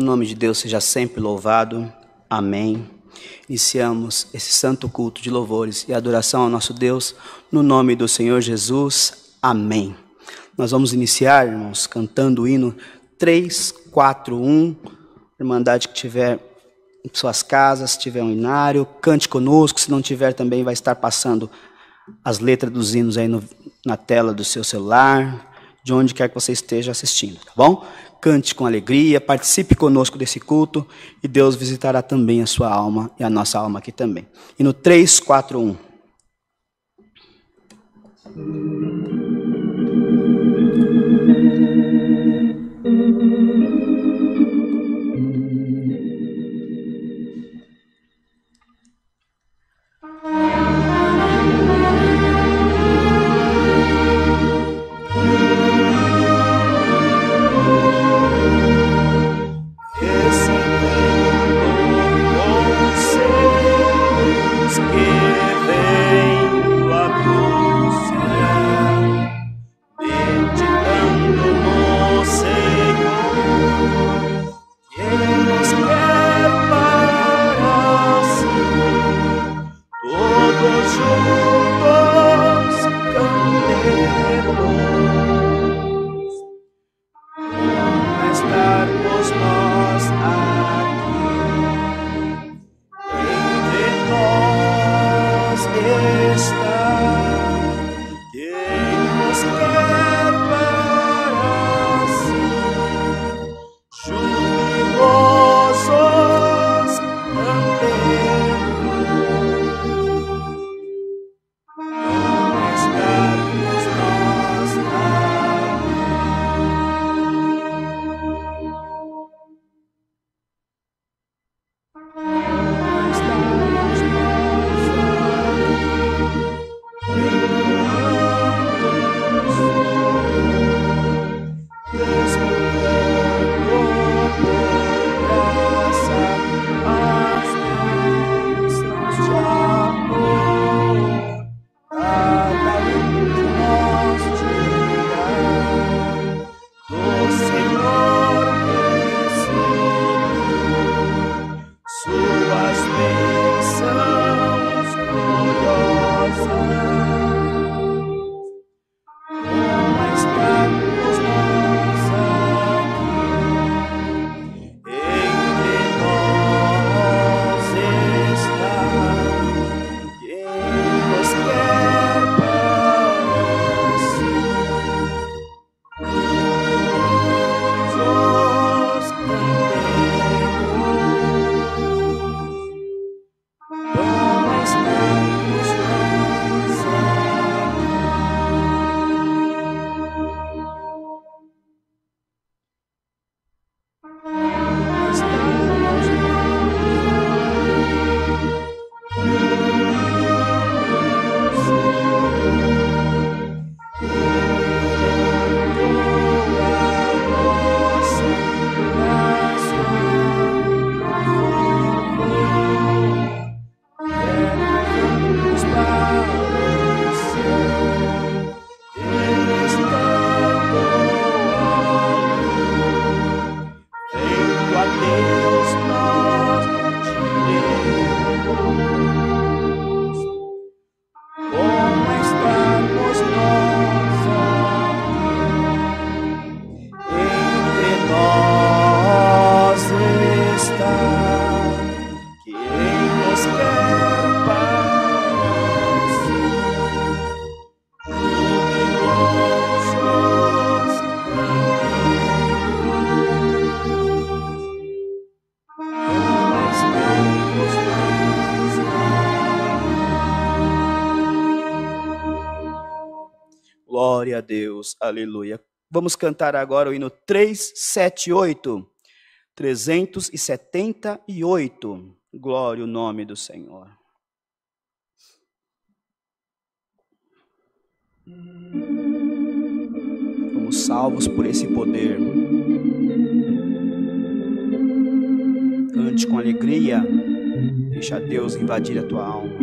O nome de Deus seja sempre louvado. Amém. Iniciamos esse santo culto de louvores e adoração ao nosso Deus, no nome do Senhor Jesus. Amém. Nós vamos iniciar, irmãos, cantando o hino 341. Irmandade que tiver em suas casas, se tiver um hinário, cante conosco. Se não tiver, também vai estar passando as letras dos hinos aí na tela do seu celular, de onde quer que você esteja assistindo, tá bom? Cante com alegria, participe conosco desse culto e Deus visitará também a sua alma e a nossa alma aqui também. E no 341. Glória a Deus, aleluia. Vamos cantar agora o hino 378. 378. Glória ao nome do Senhor. Fomos salvos por esse poder. Cante com alegria. Deixa Deus invadir a tua alma.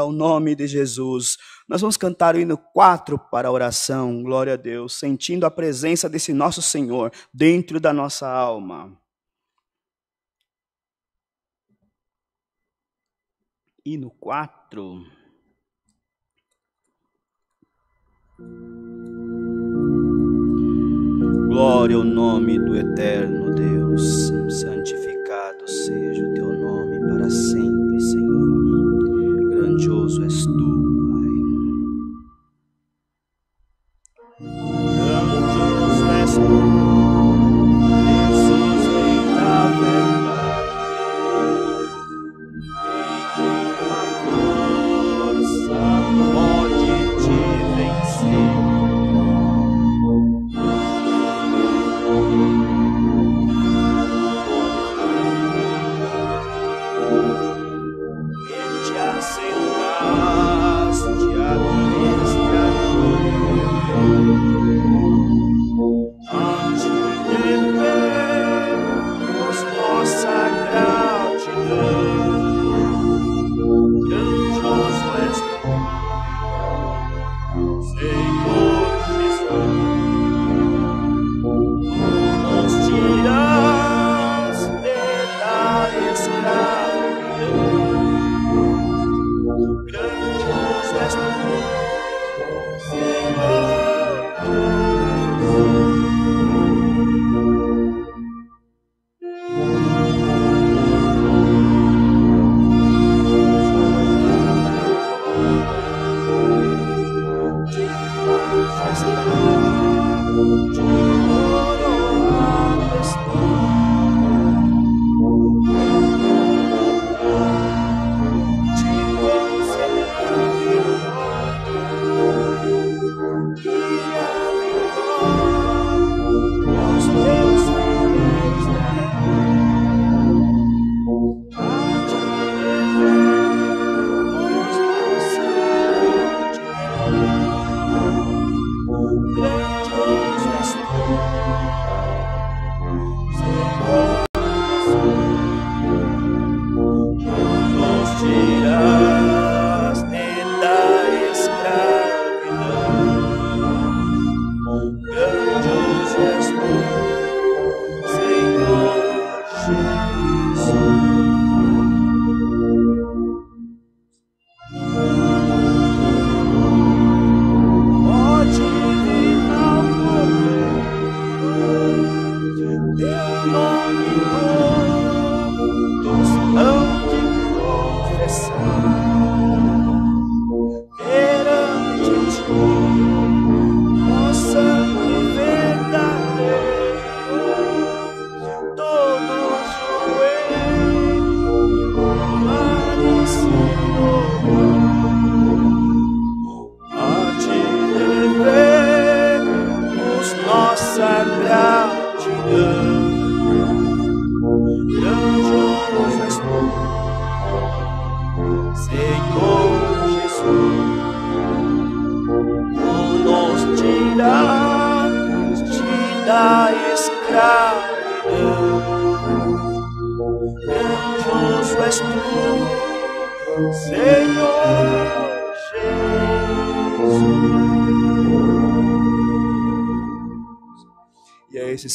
ao nome de Jesus. Nós vamos cantar o hino 4 para a oração, glória a Deus, sentindo a presença desse nosso Senhor dentro da nossa alma. Hino 4. Glória ao nome do eterno Deus, santificado seja o teu nome para sempre, Senhor. Grandioso és tu, Pai. Grandioso és tu, Jesus, vem na verdade, em tua força pode te vencer.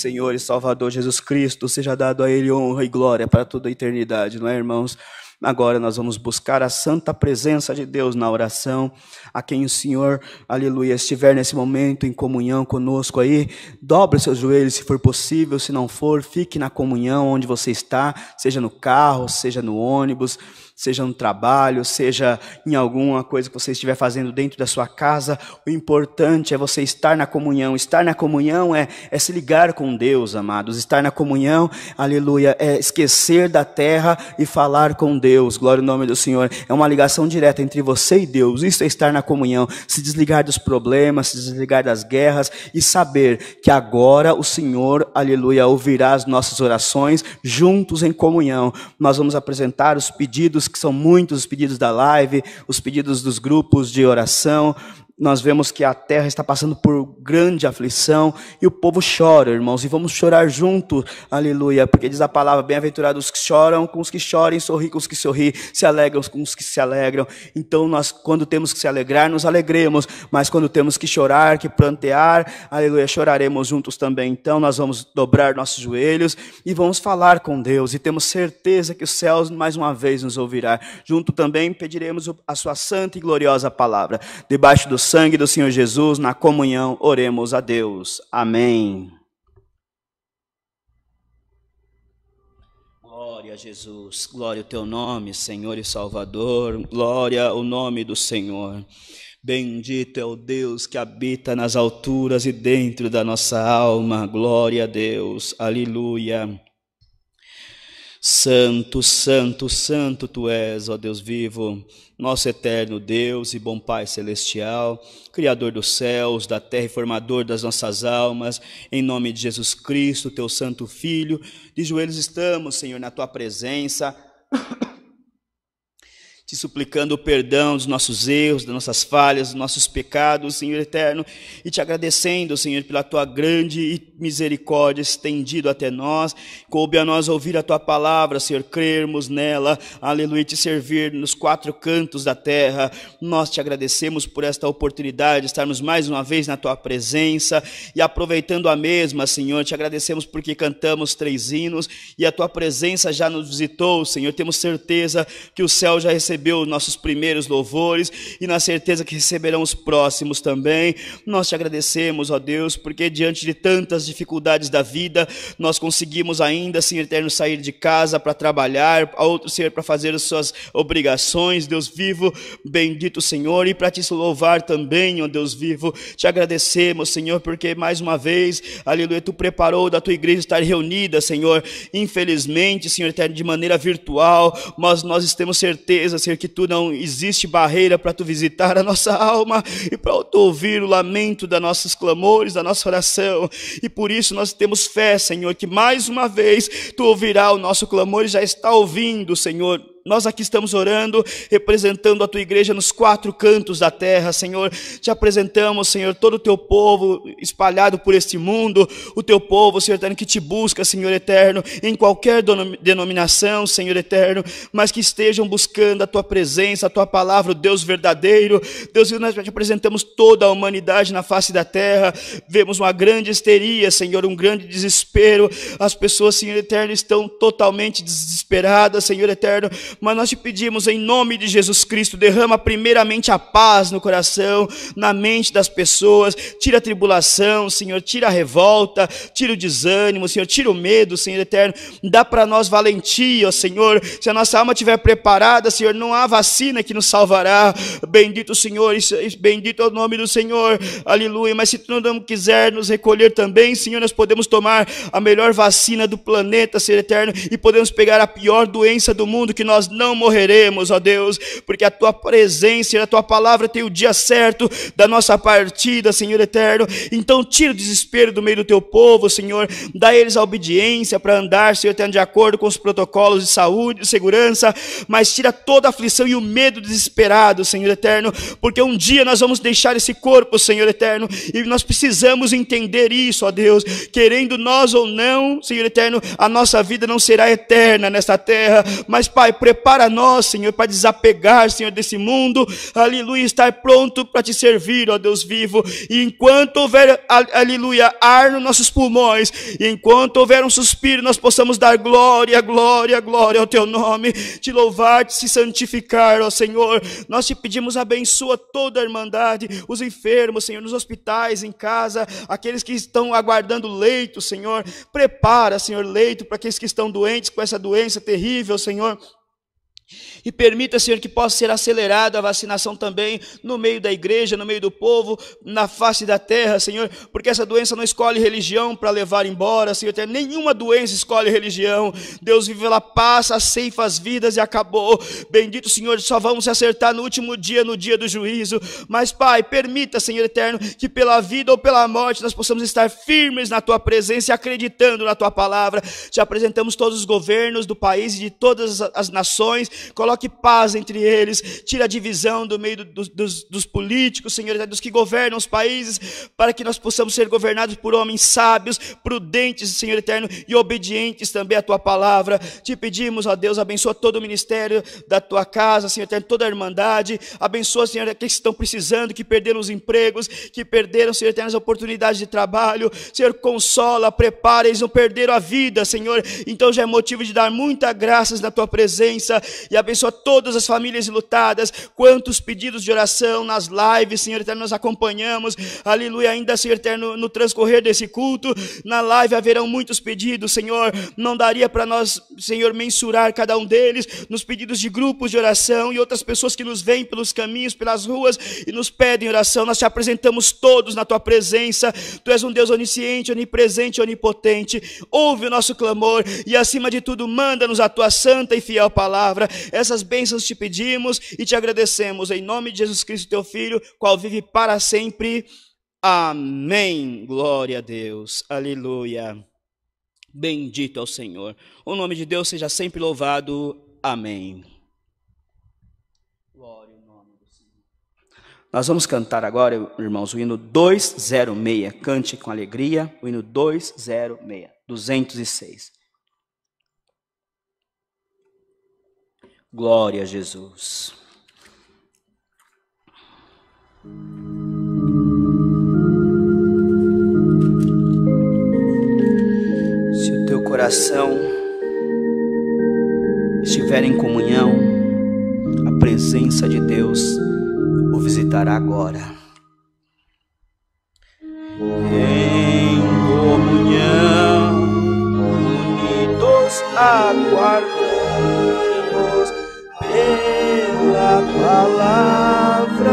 Senhor e Salvador Jesus Cristo, seja dado a Ele honra e glória para toda a eternidade, não é, irmãos? Agora nós vamos buscar a santa presença de Deus na oração. A quem o Senhor, aleluia, estiver nesse momento em comunhão conosco aí, dobre os seus joelhos se for possível, se não for, fique na comunhão onde você está, seja no carro, seja no ônibus, seja no trabalho, seja em alguma coisa que você estiver fazendo dentro da sua casa. O importante é você estar na comunhão. Estar na comunhão é se ligar com Deus, amados. Estar na comunhão, aleluia, é esquecer da terra e falar com Deus. Glória ao nome do Senhor. É uma ligação direta entre você e Deus. Isso é estar na comunhão. Se desligar dos problemas, se desligar das guerras e saber que agora o Senhor, aleluia, ouvirá as nossas orações juntos em comunhão. Nós vamos apresentar os pedidos, que são muitos os pedidos da live, os pedidos dos grupos de oração. nós vemos que a terra está passando por grande aflição e o povo chora, irmãos, e vamos chorar junto, aleluia, porque diz a palavra, bem-aventurados os que choram com os que choram, sorri com os que sorri, se alegram com os que se alegram. Então nós, quando temos que se alegrar, nos alegremos, mas quando temos que chorar, que prantear, aleluia, choraremos juntos também. Então nós vamos dobrar nossos joelhos e vamos falar com Deus, e temos certeza que os céus mais uma vez nos ouvirá. Junto também pediremos a sua santa e gloriosa palavra, debaixo do sangue do Senhor Jesus, na comunhão, oremos a Deus. Amém. Glória a Jesus, glória ao teu nome, Senhor e Salvador, glória ao nome do Senhor. Bendito é o Deus que habita nas alturas e dentro da nossa alma, glória a Deus, aleluia. Santo, santo, santo tu és, ó Deus vivo, nosso eterno Deus e bom Pai celestial, Criador dos céus, da terra e formador das nossas almas, em nome de Jesus Cristo, teu santo Filho, de joelhos estamos, Senhor, na tua presença, te suplicando o perdão dos nossos erros, das nossas falhas, dos nossos pecados, Senhor eterno, e te agradecendo, Senhor, pela tua grande misericórdia estendido até nós. Coube a nós ouvir a tua palavra, Senhor, crermos nela, aleluia, e te servir nos quatro cantos da terra. Nós te agradecemos por esta oportunidade de estarmos mais uma vez na tua presença, e aproveitando a mesma, Senhor, te agradecemos porque cantamos 3 hinos, e a tua presença já nos visitou, Senhor. Temos certeza que o céu já recebeu os nossos primeiros louvores, e na certeza que receberão os próximos também. Nós te agradecemos, ó Deus, porque diante de tantas dificuldades da vida, nós conseguimos ainda, Senhor eterno, sair de casa para trabalhar, a outro, Senhor, para fazer as suas obrigações, Deus vivo, bendito Senhor, e para te louvar também, ó Deus vivo, te agradecemos, Senhor, porque mais uma vez, aleluia, tu preparou da tua igreja estar reunida, Senhor, infelizmente, Senhor eterno, de maneira virtual, mas nós temos certeza, Senhor, que tu não existe barreira para tu visitar a nossa alma e para tu ouvir o lamento dos nossos clamores, da nossa oração, e por isso nós temos fé, Senhor, que mais uma vez tu ouvirá o nosso clamor e já está ouvindo, Senhor. Nós aqui estamos orando, representando a tua igreja nos 4 cantos da terra, Senhor. Te apresentamos, Senhor, todo o teu povo espalhado por este mundo, o teu povo, Senhor eterno, que te busca, Senhor eterno, em qualquer denominação, Senhor eterno, mas que estejam buscando a tua presença, a tua palavra, o Deus verdadeiro. Deus, nós te apresentamos toda a humanidade na face da terra. Vemos uma grande histeria, Senhor, um grande desespero. As pessoas, Senhor eterno, estão totalmente desesperadas, Senhor eterno, mas nós te pedimos em nome de Jesus Cristo, derrama primeiramente a paz no coração, na mente das pessoas, tira a tribulação, Senhor, tira a revolta, tira o desânimo, Senhor, tira o medo, Senhor eterno, dá para nós valentia, ó Senhor. Se a nossa alma estiver preparada, Senhor, não há vacina que nos salvará, bendito o Senhor, bendito é o nome do Senhor, aleluia. Mas se tu não quiser nos recolher também, Senhor, nós podemos tomar a melhor vacina do planeta, Senhor eterno, e podemos pegar a pior doença do mundo, que nós não morreremos, ó Deus, porque a tua presença e a tua palavra tem o dia certo da nossa partida, Senhor eterno. Então tira o desespero do meio do teu povo, Senhor, dá a eles a obediência para andar, Senhor eterno, de acordo com os protocolos de saúde e segurança, mas tira toda a aflição e o medo desesperado, Senhor eterno, porque um dia nós vamos deixar esse corpo, Senhor eterno, e nós precisamos entender isso, ó Deus, querendo nós ou não, Senhor eterno, a nossa vida não será eterna nesta terra, mas Pai, prepara nós, Senhor, para desapegar, Senhor, desse mundo, aleluia, estar pronto para te servir, ó Deus vivo, e enquanto houver, aleluia, ar nos nossos pulmões, e enquanto houver um suspiro, nós possamos dar glória, glória, glória ao teu nome, te louvar, te santificar, ó Senhor. Nós te pedimos, abençoa toda a irmandade, os enfermos, Senhor, nos hospitais, em casa, aqueles que estão aguardando leito, Senhor, prepara, Senhor, leito para aqueles que estão doentes com essa doença terrível, Senhor. E permita, Senhor, que possa ser acelerada a vacinação também no meio da igreja, no meio do povo, na face da terra, Senhor, porque essa doença não escolhe religião para levar embora, Senhor, nenhuma doença escolhe religião. Deus vive, ela passa, ceifa as vidas e acabou. Bendito, Senhor, só vamos se acertar no último dia, no dia do juízo. Mas, Pai, permita, Senhor eterno, que pela vida ou pela morte nós possamos estar firmes na tua presença e acreditando na tua palavra. Te apresentamos todos os governos do país e de todas as nações, coloque paz entre eles, tira a divisão do meio dos políticos, Senhor Eterno, dos que governam os países, para que nós possamos ser governados por homens sábios, prudentes, Senhor Eterno, e obedientes também à Tua palavra. Te pedimos, ó Deus, abençoa todo o ministério da Tua casa, Senhor Eterno, toda a irmandade, abençoa, Senhor, aqueles que estão precisando, que perderam os empregos, que perderam, Senhor Eterno, as oportunidades de trabalho. Senhor, consola, prepara, eles não perderam a vida, Senhor, então já é motivo de dar muitas graças na Tua presença, e abençoa todas as famílias enlutadas. Quantos pedidos de oração nas lives, Senhor Eterno, nós acompanhamos, aleluia, ainda, Senhor Eterno, no transcorrer desse culto, na live haverão muitos pedidos, Senhor, não daria para nós, Senhor, mensurar cada um deles, nos pedidos de grupos de oração, e outras pessoas que nos vêm pelos caminhos, pelas ruas, e nos pedem oração. Nós te apresentamos todos na Tua presença. Tu és um Deus onisciente, onipresente, onipotente. Ouve o nosso clamor e, acima de tudo, manda-nos a Tua santa e fiel palavra. Essas bênçãos te pedimos e te agradecemos em nome de Jesus Cristo, Teu Filho, qual vive para sempre. Amém. Glória a Deus. Aleluia. Bendito é o Senhor. O nome de Deus seja sempre louvado. Amém. Glória ao nome do Senhor. Nós vamos cantar agora, irmãos, o hino 206. Cante com alegria, o hino 206, 206. Glória a Jesus. Se o teu coração estiver em comunhão, a presença de Deus o visitará agora. Em comunhão, unidos aguardamos pela palavra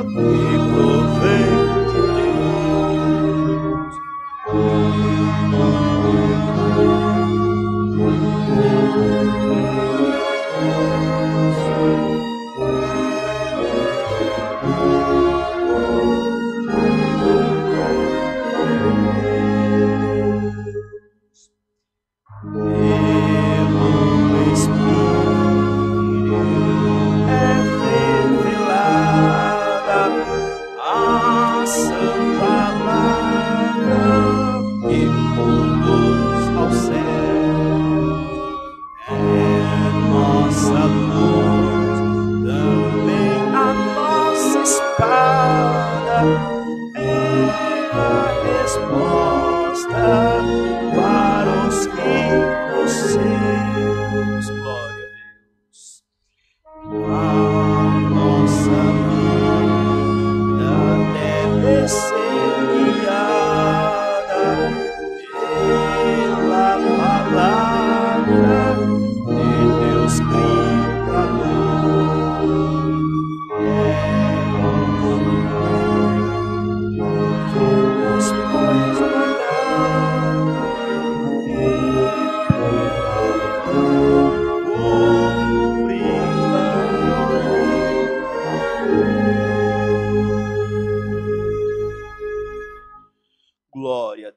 que provém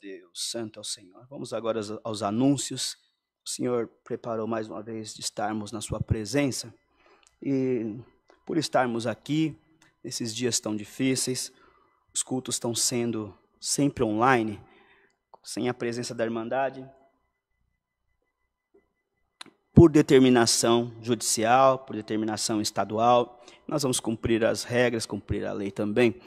de Santo ao Senhor. Vamos agora aos anúncios. O Senhor preparou mais uma vez de estarmos na sua presença, e por estarmos aqui nesses dias tão difíceis, os cultos estão sendo sempre online, sem a presença da Irmandade, por determinação judicial, por determinação estadual. Nós vamos cumprir as regras, cumprir a lei também,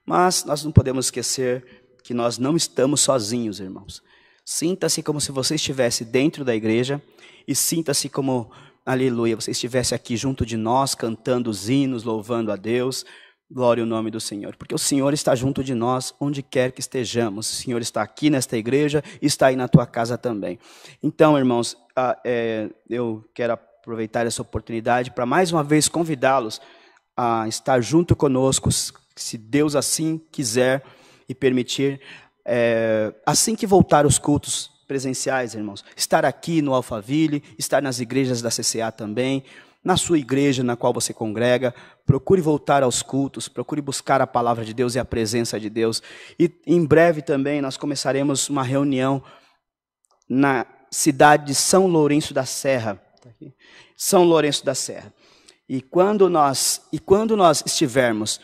mas nós não podemos esquecer que nós não estamos sozinhos, irmãos. Sinta-se como se você estivesse dentro da igreja, e sinta-se como, aleluia, você estivesse aqui junto de nós, cantando os hinos, louvando a Deus. Glória ao nome do Senhor, porque o Senhor está junto de nós, onde quer que estejamos. O Senhor está aqui nesta igreja, e está aí na tua casa também. Então, irmãos, eu quero aproveitar essa oportunidade para mais uma vez convidá-los a estar junto conosco, se Deus assim quiser e permitir, assim que voltar os cultos presenciais, irmãos, estar aqui no Alphaville, estar nas igrejas da CCA também, na sua igreja na qual você congrega. Procure voltar aos cultos, procure buscar a palavra de Deus e a presença de Deus. E em breve também nós começaremos uma reunião na cidade de São Lourenço da Serra, São Lourenço da Serra. E quando nós estivermos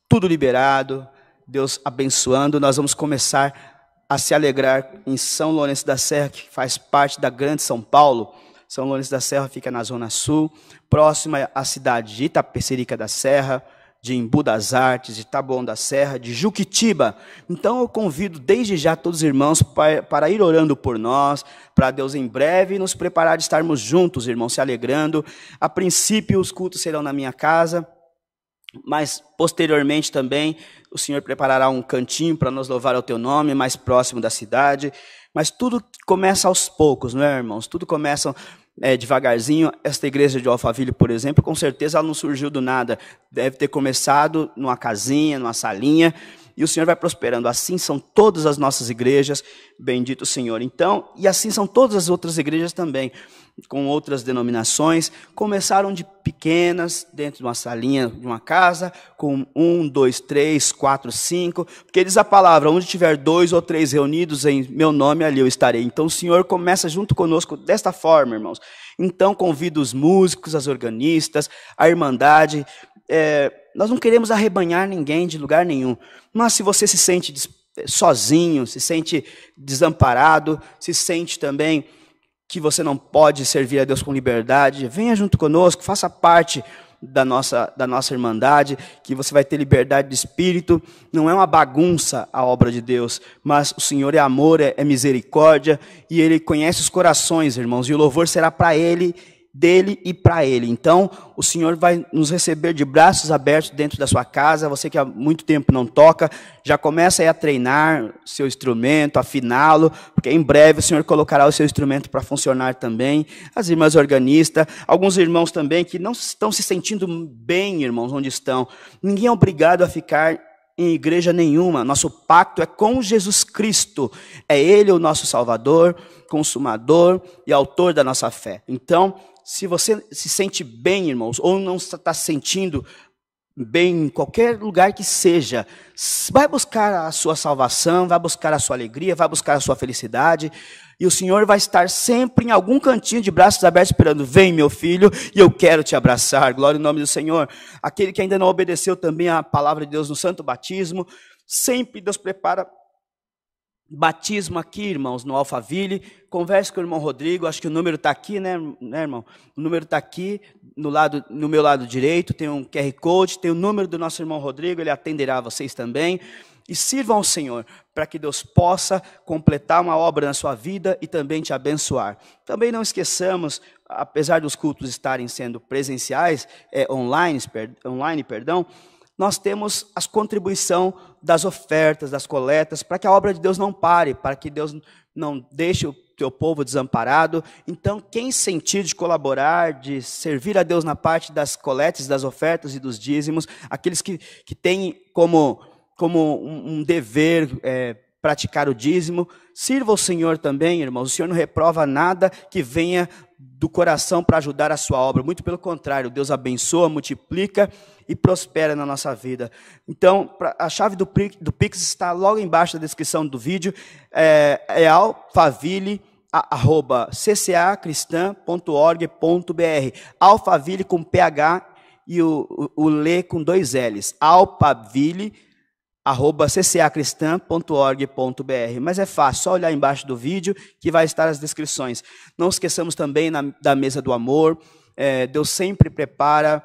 tudo liberado, Deus abençoando, nós vamos começar a se alegrar em São Lourenço da Serra, que faz parte da Grande São Paulo. São Lourenço da Serra fica na Zona Sul, próxima à cidade de Itapecerica da Serra, de Embu das Artes, de Taboão da Serra, de Juquitiba. Então eu convido desde já todos os irmãos para ir orando por nós, para Deus em breve nos preparar de estarmos juntos, irmãos, se alegrando. A princípio os cultos serão na minha casa, mas posteriormente também o Senhor preparará um cantinho para nos louvar ao teu nome, mais próximo da cidade. Mas tudo começa aos poucos, não é, irmãos? Tudo começa devagarzinho. Esta igreja de Alphaville, por exemplo, com certeza ela não surgiu do nada. Deve ter começado numa casinha, numa salinha, e o Senhor vai prosperando. Assim são todas as nossas igrejas, bendito o Senhor. Então, e assim são todas as outras igrejas também, com outras denominações. Começaram de pequenas, dentro de uma salinha, de uma casa, com 1, 2, 3, 4, 5, porque diz a palavra, onde tiver 2 ou 3 reunidos em meu nome, ali eu estarei. Então o Senhor começa junto conosco desta forma, irmãos. Então convido os músicos, as organistas, a irmandade. Nós não queremos arrebanhar ninguém de lugar nenhum, mas se você se sente sozinho, se sente desamparado, se sente também que você não pode servir a Deus com liberdade, venha junto conosco, faça parte da nossa irmandade, que você vai ter liberdade de espírito. Não é uma bagunça a obra de Deus, mas o Senhor é amor, é misericórdia, e Ele conhece os corações, irmãos, e o louvor será para Ele, dele e para Ele. Então, o Senhor vai nos receber de braços abertos dentro da sua casa. Você que há muito tempo não toca, já começa aí a treinar seu instrumento, afiná-lo, porque em breve o Senhor colocará o seu instrumento para funcionar também. As irmãs organistas, alguns irmãos também que não estão se sentindo bem, irmãos, onde estão. Ninguém é obrigado a ficar em igreja nenhuma. Nosso pacto é com Jesus Cristo. É Ele o nosso Salvador, consumador e autor da nossa fé. Então, se você se sente bem, irmãos, ou não está se sentindo bem em qualquer lugar que seja, vai buscar a sua salvação, vai buscar a sua alegria, vai buscar a sua felicidade, e o Senhor vai estar sempre em algum cantinho de braços abertos esperando. Vem, meu filho, e eu quero te abraçar. Glória ao nome do Senhor. Aquele que ainda não obedeceu também à palavra de Deus no santo batismo, sempre Deus prepara batismo aqui, irmãos, no Alphaville. Converse com o irmão Rodrigo, acho que o número está aqui, né, irmão? O número está aqui, no meu lado direito, tem um QR Code, tem o número do nosso irmão Rodrigo, ele atenderá a vocês também. E sirvam ao Senhor, para que Deus possa completar uma obra na sua vida e também te abençoar. Também não esqueçamos, apesar dos cultos estarem sendo presenciais, online, nós temos a contribuição das ofertas, das coletas, para que a obra de Deus não pare, para que Deus não deixe o teu povo desamparado. Então, quem sentir de colaborar, de servir a Deus na parte das coletas, das ofertas e dos dízimos, aqueles que têm como um dever praticar o dízimo, sirva o Senhor também, irmãos. O Senhor não reprova nada que venha do coração para ajudar a sua obra. Muito pelo contrário, Deus abençoa, multiplica e prospera na nossa vida. Então, a chave do Pix está logo embaixo da descrição do vídeo. É alphavilli@ccacristã.org.br. Alphaville com PH e o Lê com 2 L's. alphaville@ccacristã.org.br. Mas é fácil, só olhar embaixo do vídeo que vai estar as descrições. Não esqueçamos também da mesa do amor. Deus sempre prepara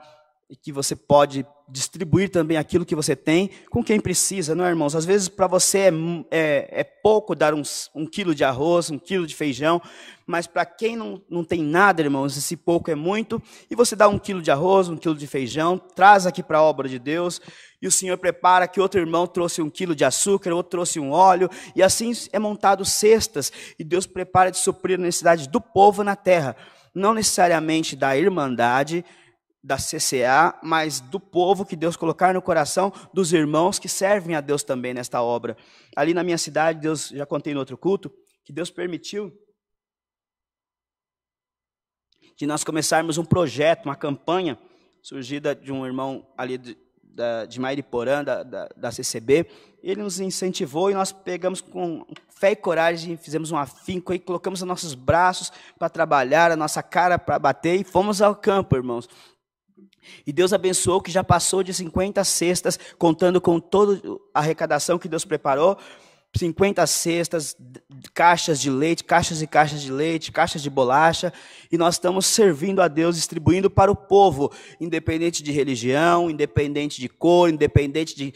e que você pode distribuir também aquilo que você tem com quem precisa, não é, irmãos? Às vezes para você é pouco dar 1 quilo de arroz, 1 quilo de feijão, mas para quem não tem nada, irmãos, esse pouco é muito, e você dá 1 quilo de arroz, 1 quilo de feijão, traz aqui para a obra de Deus, e o Senhor prepara que outro irmão trouxe 1 quilo de açúcar, outro trouxe um óleo, e assim é montado cestas, e Deus prepara de suprir a necessidade do povo na terra, não necessariamente da irmandade, da CCA, mas do povo que Deus colocar no coração dos irmãos que servem a Deus também nesta obra. Ali na minha cidade, Deus, já contei no outro culto, que Deus permitiu de nós começarmos um projeto, uma campanha, surgida de um irmão ali de Mairiporã, da CCB, ele nos incentivou e nós pegamos com fé e coragem, fizemos um afinco e colocamos os nossos braços para trabalhar, a nossa cara para bater e fomos ao campo, irmãos. E Deus abençoou que já passou de 50 cestas, contando com toda a arrecadação que Deus preparou, 50 cestas, caixas de leite, caixas e caixas de leite, caixas de bolacha, e nós estamos servindo a Deus, distribuindo para o povo, independente de religião, independente de cor, independente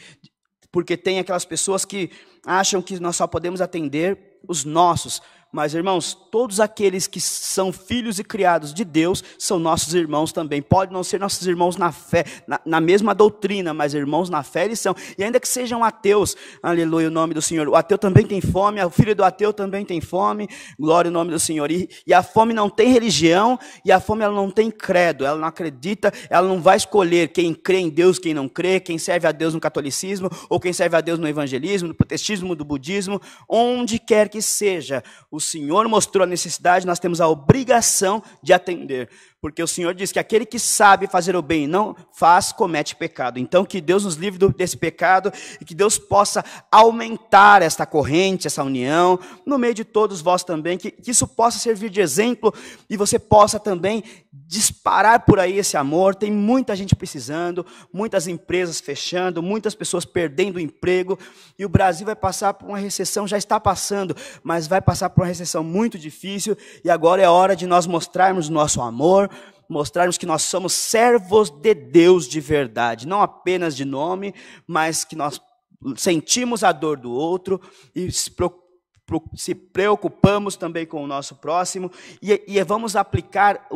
porque tem aquelas pessoas que acham que nós só podemos atender os nossos. Mas, irmãos, todos aqueles que são filhos e criados de Deus são nossos irmãos também. Pode não ser nossos irmãos na fé, na mesma doutrina, mas irmãos na fé eles são. E ainda que sejam ateus, aleluia, o nome do Senhor. O ateu também tem fome, o filho do ateu também tem fome, glória ao nome do Senhor. E a fome não tem religião, e a fome ela não tem credo, ela não acredita, ela não vai escolher quem crê em Deus, quem não crê, quem serve a Deus no catolicismo, ou quem serve a Deus no evangelismo, no protestantismo, do budismo, onde quer que seja. O Senhor mostrou a necessidade, nós temos a obrigação de atender. Porque o Senhor diz que aquele que sabe fazer o bem e não faz, comete pecado. Então que Deus nos livre desse pecado e que Deus possa aumentar esta corrente, essa união, no meio de todos vós também, que isso possa servir de exemplo e você possa também disparar por aí esse amor. Tem muita gente precisando, muitas empresas fechando, muitas pessoas perdendo o emprego e o Brasil vai passar por uma recessão, já está passando, mas vai passar por uma recessão muito difícil e agora é hora de nós mostrarmos nosso amor, mostrarmos que nós somos servos de Deus de verdade, não apenas de nome, mas que nós sentimos a dor do outro e se preocupamos também com o nosso próximo e vamos aplicar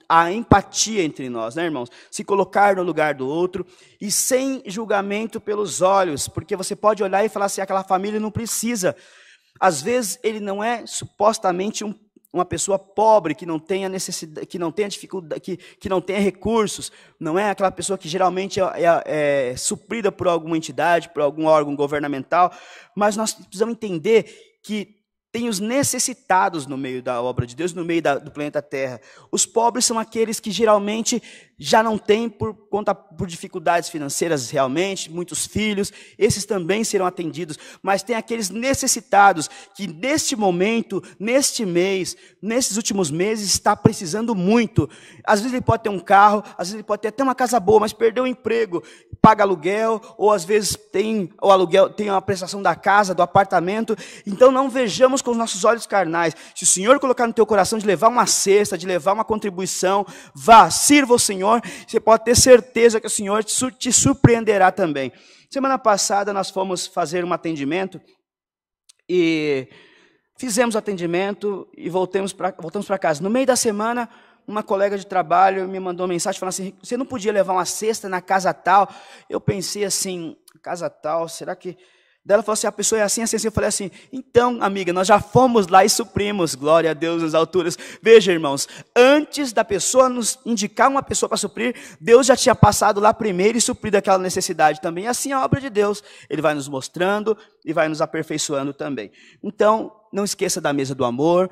a empatia entre nós, né, irmãos? Se colocar no lugar do outro e sem julgamento pelos olhos, porque você pode olhar e falar assim, aquela família não precisa. Às vezes ele não é supostamente uma pessoa pobre, que não tenha necessidade, que não tenha dificuldade, que não tenha recursos, não é aquela pessoa que geralmente é suprida por alguma entidade, por algum órgão governamental, mas nós precisamos entender que tem os necessitados no meio da obra de Deus, no meio do planeta Terra. Os pobres são aqueles que geralmente já não têm por dificuldades financeiras realmente, muitos filhos, esses também serão atendidos, mas tem aqueles necessitados que neste momento, neste mês, nesses últimos meses, está precisando muito. Às vezes ele pode ter um carro, às vezes ele pode ter até uma casa boa, mas perdeu o emprego, paga aluguel, ou às vezes tem o aluguel, tem a prestação da casa, do apartamento. Então não vejamos com os nossos olhos carnais. Se o Senhor colocar no teu coração de levar uma cesta, de levar uma contribuição, vá, sirva o Senhor, você pode ter certeza que o Senhor te surpreenderá também. Semana passada nós fomos fazer um atendimento e fizemos o atendimento e voltamos para casa. No meio da semana, uma colega de trabalho me mandou uma mensagem falando assim, você não podia levar uma cesta na casa tal? Eu pensei assim, casa tal, será que... Daí ela falou assim, a pessoa é assim, assim, assim. Eu falei assim, então, amiga, nós já fomos lá e suprimos, glória a Deus nas alturas. Veja, irmãos, antes da pessoa nos indicar uma pessoa para suprir, Deus já tinha passado lá primeiro e suprido aquela necessidade também. E assim é a obra de Deus. Ele vai nos mostrando e vai nos aperfeiçoando também. Então, não esqueça da mesa do amor.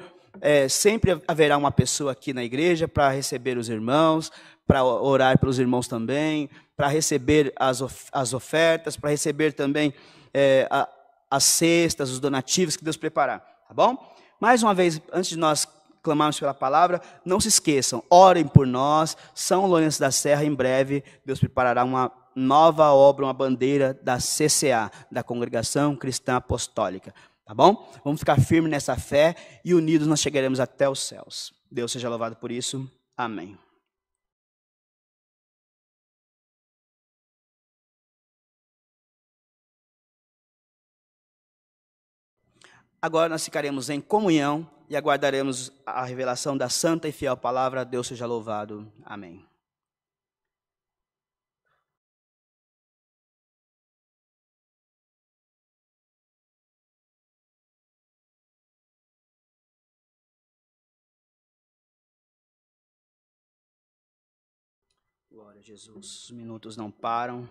Sempre haverá uma pessoa aqui na igreja para receber os irmãos, para orar pelos irmãos também, para receber as ofertas, para receber também as cestas, os donativos que Deus preparar, tá bom? Mais uma vez, antes de nós clamarmos pela palavra, não se esqueçam, orem por nós, São Lourenço da Serra, em breve, Deus preparará uma nova obra, uma bandeira da CCA, da Congregação Cristã Apostólica, tá bom? Vamos ficar firmes nessa fé e unidos nós chegaremos até os céus. Deus seja louvado por isso, amém. Agora nós ficaremos em comunhão e aguardaremos a revelação da santa e fiel palavra. Deus seja louvado. Amém. Glória a Jesus. Os minutos não param.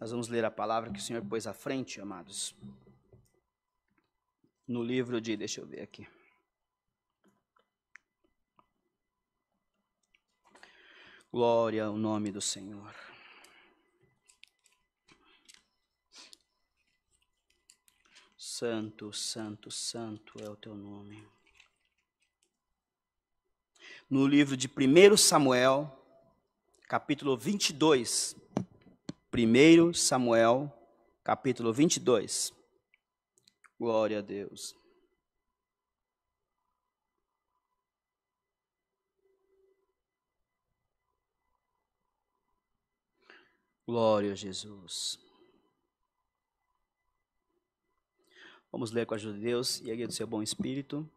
Nós vamos ler a palavra que o Senhor pôs à frente, amados. No livro de, deixa eu ver aqui. Glória ao nome do Senhor. Santo, santo, santo é o teu nome. No livro de 1 Samuel, capítulo 22. 1 Samuel, capítulo 22. Glória a Deus. Glória a Jesus. Vamos ler com a ajuda de Deus e a guia do seu bom espírito.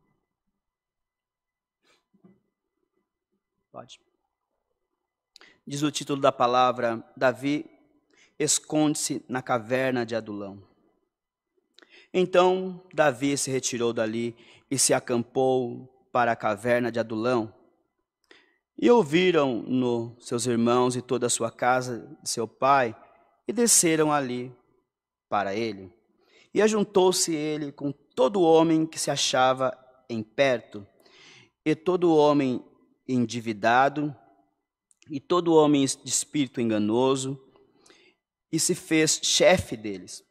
Pode. Diz o título da palavra: Davi esconde-se na caverna de Adulão. Então Davi se retirou dali e se acampou para a caverna de Adulão. E ouviram-no seus irmãos e toda a sua casa de seu pai, e desceram ali para ele. E ajuntou-se ele com todo homem que se achava em perto, e todo homem endividado, e todo homem de espírito enganoso, e se fez chefe deles.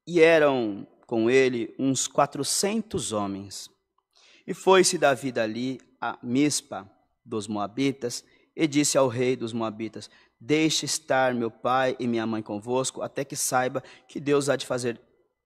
E eram com ele uns 400 homens. E foi-se Davi dali a Mispa dos Moabitas, e disse ao rei dos Moabitas: Deixe estar meu pai e minha mãe convosco, até que saiba que Deus há de fazer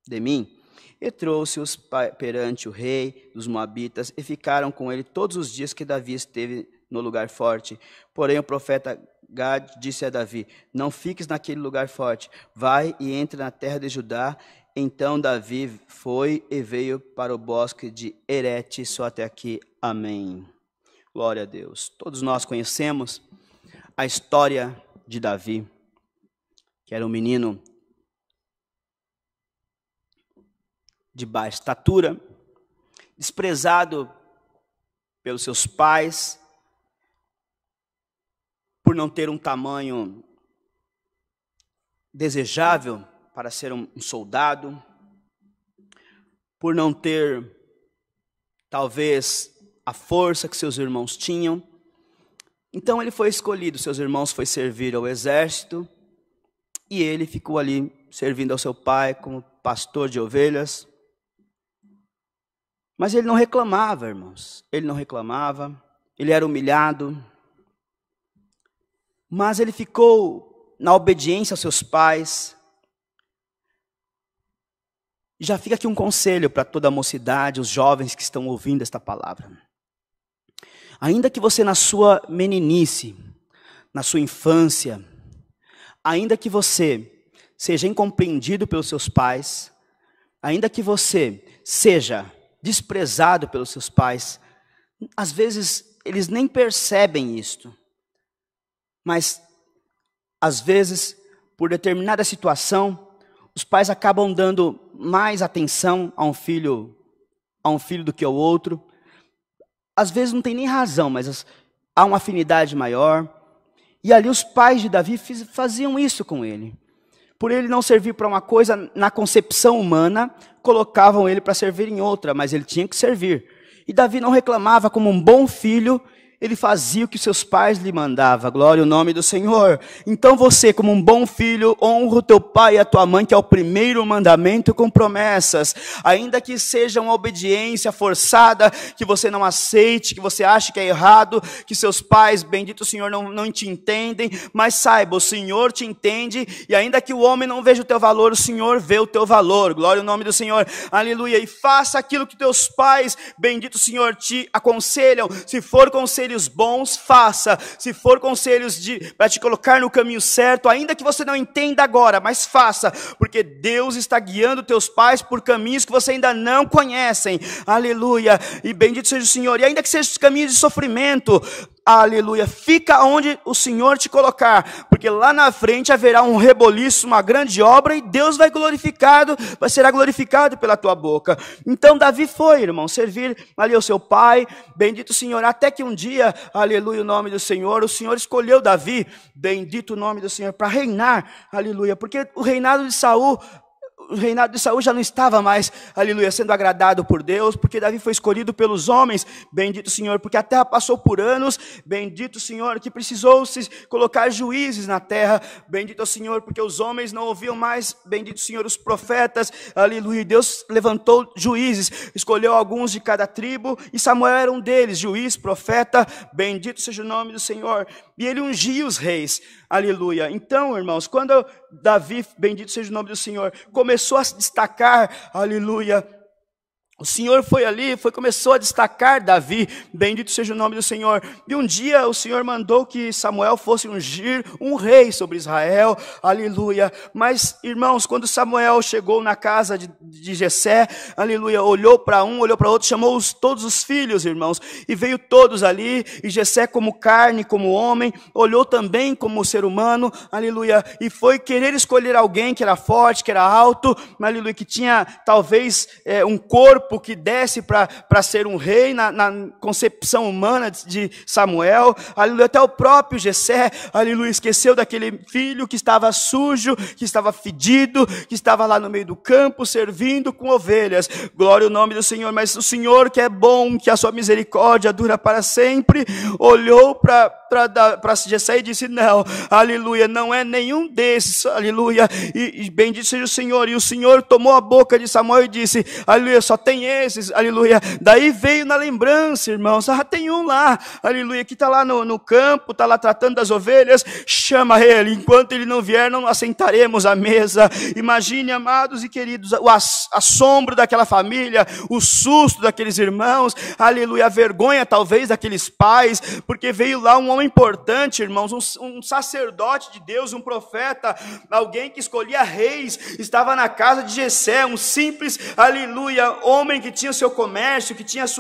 de mim. E trouxe-os perante o rei dos Moabitas, e ficaram com ele todos os dias que Davi esteve no lugar forte. Porém o profeta Gad disse a Davi: Não fiques naquele lugar forte, vai e entre na terra de Judá. Então Davi foi e veio para o bosque de Herete. Só até aqui, amém. Glória a Deus. Todos nós conhecemos a história de Davi, que era um menino de baixa estatura, desprezado pelos seus pais, por não ter um tamanho desejável para ser um soldado, por não ter, talvez, a força que seus irmãos tinham. Então ele foi escolhido, seus irmãos foi servir ao exército, e ele ficou ali servindo ao seu pai como pastor de ovelhas. Mas ele não reclamava, irmãos, ele não reclamava, ele era humilhado, mas ele ficou na obediência aos seus pais. E já fica aqui um conselho para toda a mocidade, os jovens que estão ouvindo esta palavra. Ainda que você na sua meninice, na sua infância, ainda que você seja incompreendido pelos seus pais, ainda que você seja desprezado pelos seus pais, às vezes eles nem percebem isto, mas às vezes, por determinada situação, os pais acabam dando mais atenção a um filho do que ao outro. Às vezes não tem nem razão, mas há uma afinidade maior. E ali os pais de Davi faziam isso com ele. Por ele não servir para uma coisa, na concepção humana, colocavam ele para servir em outra, mas ele tinha que servir. E Davi não reclamava, como um bom filho, ele fazia o que seus pais lhe mandavam. Glória ao nome do Senhor. Então você, como um bom filho, honra o teu pai e a tua mãe, que é o primeiro mandamento com promessas. Ainda que seja uma obediência forçada, que você não aceite, que você ache que é errado, que seus pais, bendito Senhor, não te entendem. Mas saiba, o Senhor te entende, e ainda que o homem não veja o teu valor, o Senhor vê o teu valor. Glória ao nome do Senhor. Aleluia. E faça aquilo que teus pais, bendito Senhor, te aconselham. Se for conselhos bons, faça. Se for conselhos para te colocar no caminho certo, ainda que você não entenda agora, mas faça, porque Deus está guiando teus pais por caminhos que você ainda não conhecem. Aleluia. E bendito seja o Senhor. E ainda que sejam caminhos de sofrimento, aleluia, fica onde o Senhor te colocar, porque lá na frente haverá um reboliço, uma grande obra, e Deus será glorificado pela tua boca. Então Davi foi, irmão, servir ali ao seu pai, bendito o Senhor, até que um dia, aleluia, o nome do Senhor, o Senhor escolheu Davi, bendito o nome do Senhor, para reinar, aleluia, porque o reinado de Saul o reinado de Saul já não estava mais, aleluia, sendo agradado por Deus, porque Davi foi escolhido pelos homens, bendito Senhor, porque a terra passou por anos, bendito Senhor, que precisou se colocar juízes na terra, bendito Senhor, porque os homens não ouviam mais, bendito Senhor, os profetas, aleluia, Deus levantou juízes, escolheu alguns de cada tribo, e Samuel era um deles, juiz, profeta, bendito seja o nome do Senhor, e ele ungia os reis, aleluia. Então, irmãos, quando Davi, bendito seja o nome do Senhor, começou a se destacar, aleluia, o Senhor foi ali, começou a destacar Davi, bendito seja o nome do Senhor. E um dia o Senhor mandou que Samuel fosse ungir um rei sobre Israel, aleluia. Mas, irmãos, quando Samuel chegou na casa de Jessé, aleluia, olhou para um, olhou para outro, chamou todos os filhos, irmãos, e veio todos ali, e Jessé como carne, como homem, olhou também como ser humano, aleluia, e foi querer escolher alguém que era forte, que era alto, aleluia, que tinha talvez um corpo que desse para ser um rei na concepção humana de Samuel, aleluia, até o próprio Jessé, aleluia, esqueceu daquele filho que estava sujo, que estava fedido, que estava lá no meio do campo, servindo com ovelhas, glória ao nome do Senhor, mas o Senhor que é bom, que a sua misericórdia dura para sempre, olhou para Jessé e disse, não, aleluia, não é nenhum desses, aleluia, e bendito seja o Senhor, e o Senhor tomou a boca de Samuel e disse, aleluia, só tem esses, aleluia, daí veio na lembrança, irmãos, tem um lá, aleluia, que está lá no campo, está lá tratando das ovelhas, chama ele, enquanto ele não vier, não assentaremos à mesa. Imagine, amados e queridos, o assombro daquela família, o susto daqueles irmãos, aleluia, a vergonha talvez daqueles pais, porque veio lá um homem importante, irmãos, um sacerdote de Deus, um profeta, alguém que escolhia reis, estava na casa de Jessé, um simples, aleluia, homem que tinha o seu comércio, que tinha as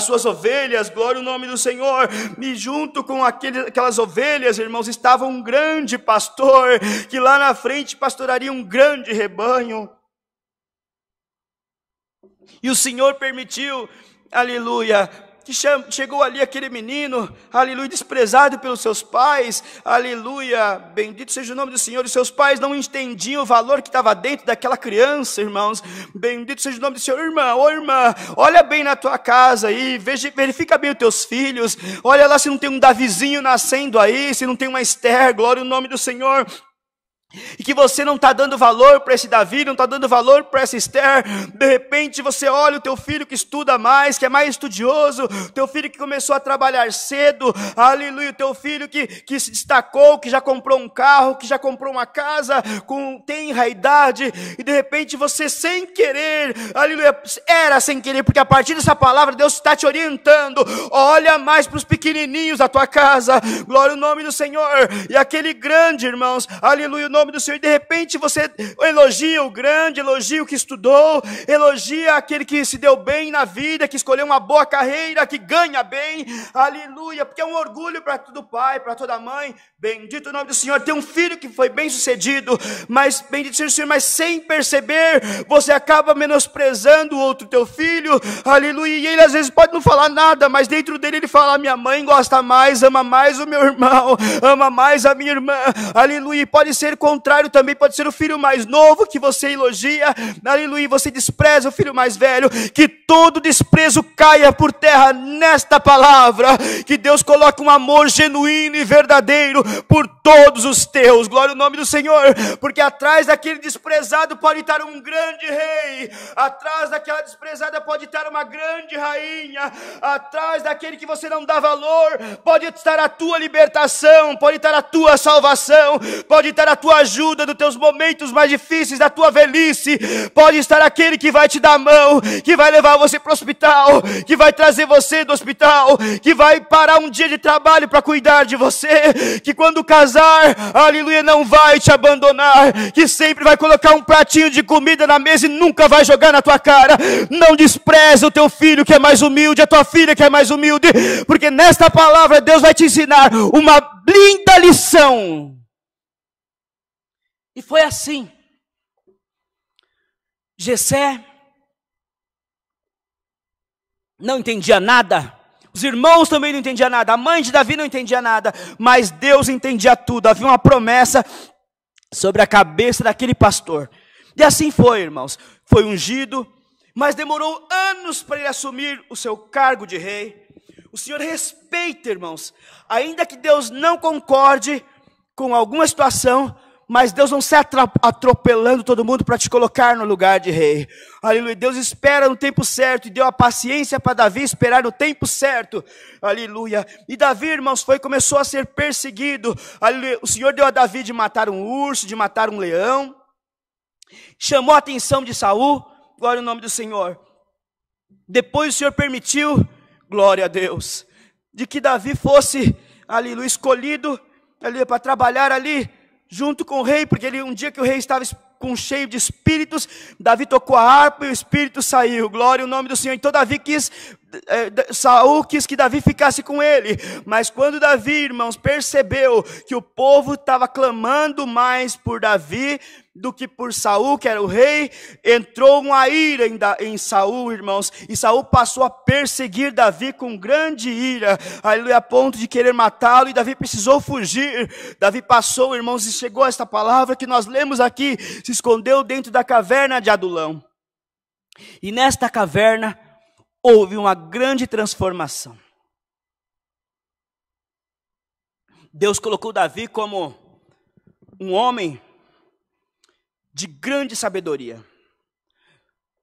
suas ovelhas, glória ao nome do Senhor, e junto com aquelas ovelhas, irmãos, estava um grande pastor, que lá na frente pastoraria um grande rebanho, e o Senhor permitiu, aleluia, que chegou ali aquele menino, aleluia, desprezado pelos seus pais, aleluia, bendito seja o nome do Senhor, e seus pais não entendiam o valor que estava dentro daquela criança, irmãos, bendito seja o nome do Senhor, irmã, olha bem na tua casa aí, verifica bem os teus filhos, olha lá se não tem um Davizinho nascendo aí, se não tem uma Esther, glória ao nome do Senhor, e que você não está dando valor para esse Davi, não está dando valor para essa Esther, de repente você olha o teu filho que estuda mais, que é mais estudioso, teu filho que começou a trabalhar cedo, aleluia, o teu filho que se destacou, que já comprou um carro, que já comprou uma casa, tem idade, e de repente você sem querer, aleluia, era sem querer, porque a partir dessa palavra Deus está te orientando, olha mais para os pequenininhos da tua casa, glória ao nome do Senhor, e aquele grande, irmãos, aleluia, o nome do Senhor, e de repente você elogia o grande, elogia o que estudou, elogia aquele que se deu bem na vida, que escolheu uma boa carreira, que ganha bem, aleluia, porque é um orgulho para todo pai, para toda mãe, bendito o nome do Senhor, ter um filho que foi bem sucedido, mas bendito seja o Senhor, mas sem perceber, você acaba menosprezando o outro teu filho, aleluia, e ele às vezes pode não falar nada, mas dentro dele ele fala, minha mãe gosta mais, ama mais o meu irmão, ama mais a minha irmã, aleluia, e pode ser contrário também, pode ser o filho mais novo que você elogia, aleluia, você despreza o filho mais velho, que todo desprezo caia por terra nesta palavra, que Deus coloque um amor genuíno e verdadeiro por todos os teus, glória ao nome do Senhor, porque atrás daquele desprezado pode estar um grande rei, atrás daquela desprezada pode estar uma grande rainha, atrás daquele que você não dá valor, pode estar a tua libertação, pode estar a tua salvação, pode estar a tua ajuda nos teus momentos mais difíceis, da tua velhice, pode estar aquele que vai te dar a mão, que vai levar você para o hospital, que vai trazer você do hospital, que vai parar um dia de trabalho para cuidar de você, que quando casar, aleluia, não vai te abandonar, que sempre vai colocar um pratinho de comida na mesa e nunca vai jogar na tua cara. Não despreze o teu filho que é mais humilde, a tua filha que é mais humilde, porque nesta palavra Deus vai te ensinar uma linda lição. E foi assim. Jessé não entendia nada, os irmãos também não entendiam nada, a mãe de Davi não entendia nada, mas Deus entendia tudo. Havia uma promessa sobre a cabeça daquele pastor. E assim foi, irmãos. Foi ungido, mas demorou anos para ele assumir o seu cargo de rei. O Senhor respeita, irmãos, ainda que Deus não concorde com alguma situação, mas Deus não sai atropelando todo mundo para te colocar no lugar de rei. Aleluia. Deus espera no tempo certo e deu a paciência para Davi esperar no tempo certo. Aleluia. E Davi, irmãos, começou a ser perseguido. Aleluia. O Senhor deu a Davi de matar um urso, de matar um leão. Chamou a atenção de Saul. Glória ao nome do Senhor. Depois o Senhor permitiu, glória a Deus, de que Davi fosse, aleluia, escolhido, aleluia, para trabalhar ali junto com o rei, porque um dia que o rei estava cheio de espíritos, Davi tocou a harpa e o espírito saiu. Glória ao nome do Senhor. Então Saul quis que Davi ficasse com ele, mas quando Davi, irmãos, percebeu que o povo estava clamando mais por Davi do que por Saul, que era o rei, entrou uma ira em Saul, irmãos, e Saul passou a perseguir Davi com grande ira, aleluia, a ponto de querer matá-lo, e Davi precisou fugir. Davi passou, irmãos, e chegou a esta palavra que nós lemos aqui, se escondeu dentro da caverna de Adulão. E nesta caverna houve uma grande transformação. Deus colocou Davi como um homem de grande sabedoria.